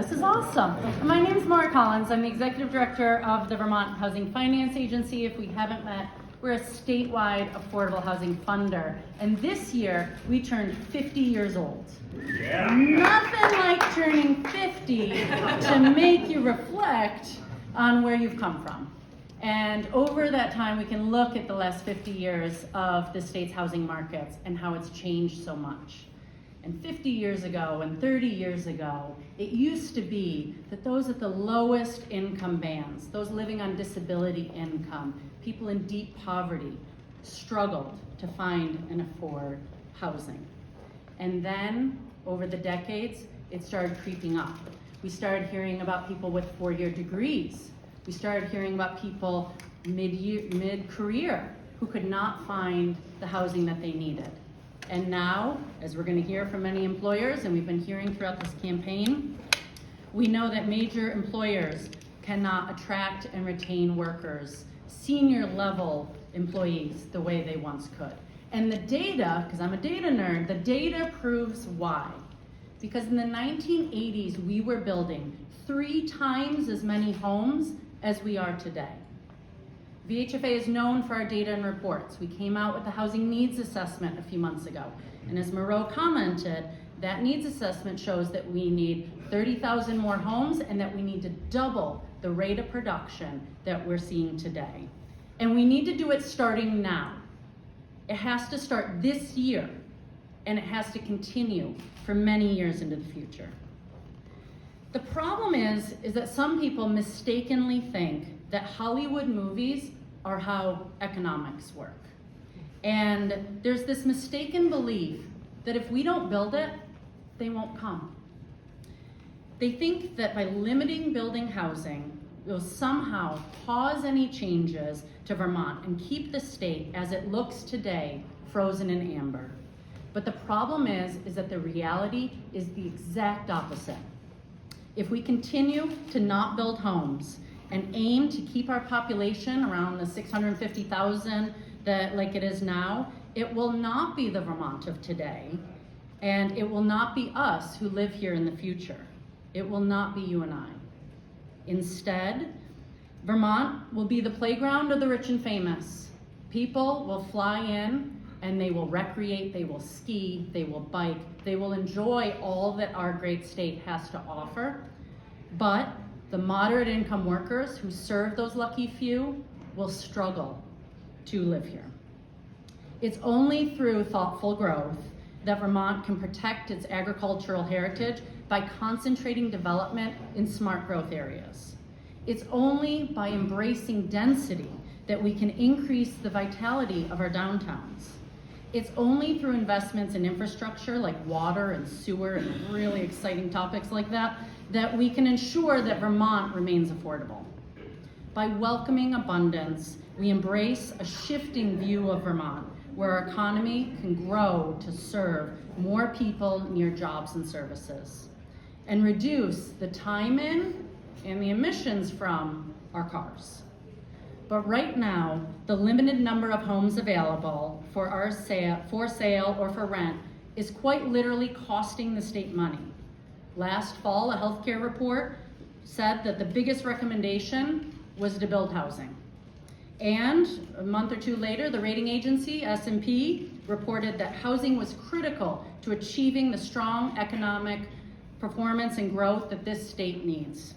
this is awesome. My name is Maura. I'm the Executive Director of the Vermont Housing Finance Agency. If we haven't met, we're a statewide affordable housing funder. And this year, we turned 50 years old. Yeah. Nothing like turning 50 to make you reflect on where you've come from. And over that time, we can look at the last 50 years of the state's housing markets and how it's changed so much. And 50 years ago and 30 years ago, it used to be that those at the lowest income bands, those living on disability income, people in deep poverty, struggled to find and afford housing. And then, over the decades, it started creeping up. We started hearing about people with 4-year degrees. We started hearing about people mid-career who could not find the housing that they needed. And now, as we're going to hear from many employers, and we've been hearing throughout this campaign, we know that major employers cannot attract and retain workers, senior level employees, the way they once could. And the data, because I'm a data nerd, the data proves why. Because in the 1980s, we were building 3 times as many homes as we are today. VHFA is known for our data and reports. We came out with the housing needs assessment a few months ago. And as Maura commented, that needs assessment shows that we need 30,000 more homes and that we need to double the rate of production that we're seeing today. And we need to do it starting now. It has to start this year, and it has to continue for many years into the future. The problem is that some people mistakenly think that Hollywood movies are how economics work. And there's this mistaken belief that if we don't build it, they won't come. They think that by limiting building housing, we'll somehow cause any changes to Vermont and keep the state as it looks today, frozen in amber. But the problem is that the reality is the exact opposite. If we continue to not build homes and aim to keep our population around the 650,000 that like it is now, it will not be the Vermont of today, and it will not be us who live here in the future. It will not be you and I. Instead, Vermont will be the playground of the rich and famous. People will fly in and they will recreate, they will ski, they will bike, they will enjoy all that our great state has to offer. But the moderate income workers who serve those lucky few will struggle to live here. It's only through thoughtful growth that Vermont can protect its agricultural heritage by concentrating development in smart growth areas. It's only by embracing density that we can increase the vitality of our downtowns. It's only through investments in infrastructure like water and sewer and really exciting topics like that we can ensure that Vermont remains affordable. By welcoming abundance, we embrace a shifting view of Vermont where our economy can grow to serve more people near jobs and services and reduce the time in and the emissions from our cars. But right now, the limited number of homes available for sale or for rent is quite literally costing the state money. Last fall, a healthcare report said that the biggest recommendation was to build housing. And a month or two later, the rating agency, S&P, reported that housing was critical to achieving the strong economic performance and growth that this state needs.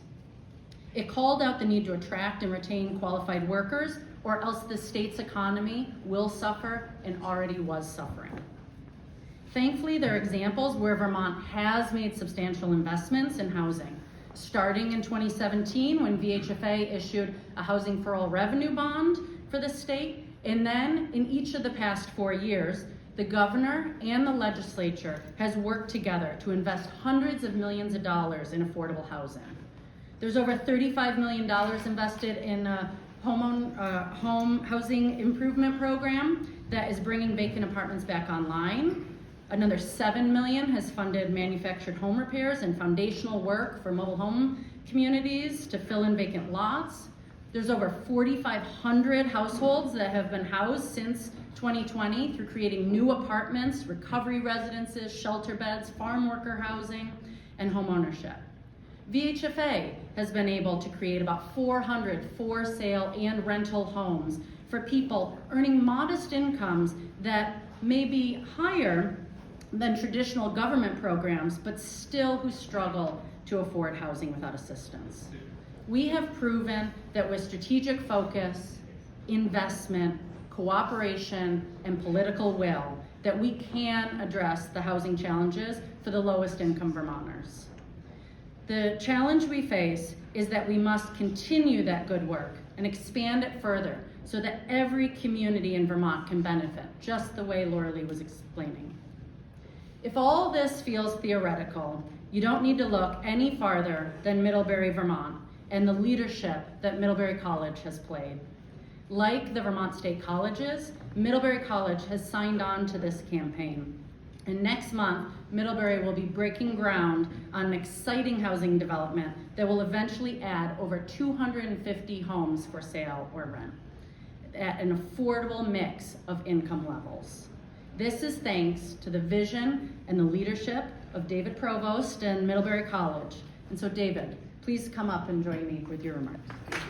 It called out the need to attract and retain qualified workers, or else the state's economy will suffer and already was suffering. Thankfully, there are examples where Vermont has made substantial investments in housing. Starting in 2017, when VHFA issued a Housing for All revenue bond for the state, and then in each of the past 4 years, the governor and the legislature has worked together to invest hundreds of millions of dollars in affordable housing. There's over $35 million invested in a home housing improvement program that is bringing vacant apartments back online. Another $7 million has funded manufactured home repairs and foundational work for mobile home communities to fill in vacant lots. There's over 4,500 households that have been housed since 2020 through creating new apartments, recovery residences, shelter beds, farm worker housing, and home ownership. VHFA has been able to create about 400 for sale and rental homes for people earning modest incomes that may be higher than traditional government programs, but still who struggle to afford housing without assistance. We have proven that with strategic focus, investment, cooperation, and political will, that we can address the housing challenges for the lowest income Vermonters. The challenge we face is that we must continue that good work and expand it further so that every community in Vermont can benefit, just the way Laura Lee was explaining. If all this feels theoretical, you don't need to look any farther than Middlebury, Vermont, and the leadership that Middlebury College has played. Like the Vermont State Colleges, Middlebury College has signed on to this campaign. And next month, Middlebury will be breaking ground on an exciting housing development that will eventually add over 250 homes for sale or rent at an affordable mix of income levels. This is thanks to the vision and the leadership of David Provost and Middlebury College. And so David, please come up and join me with your remarks.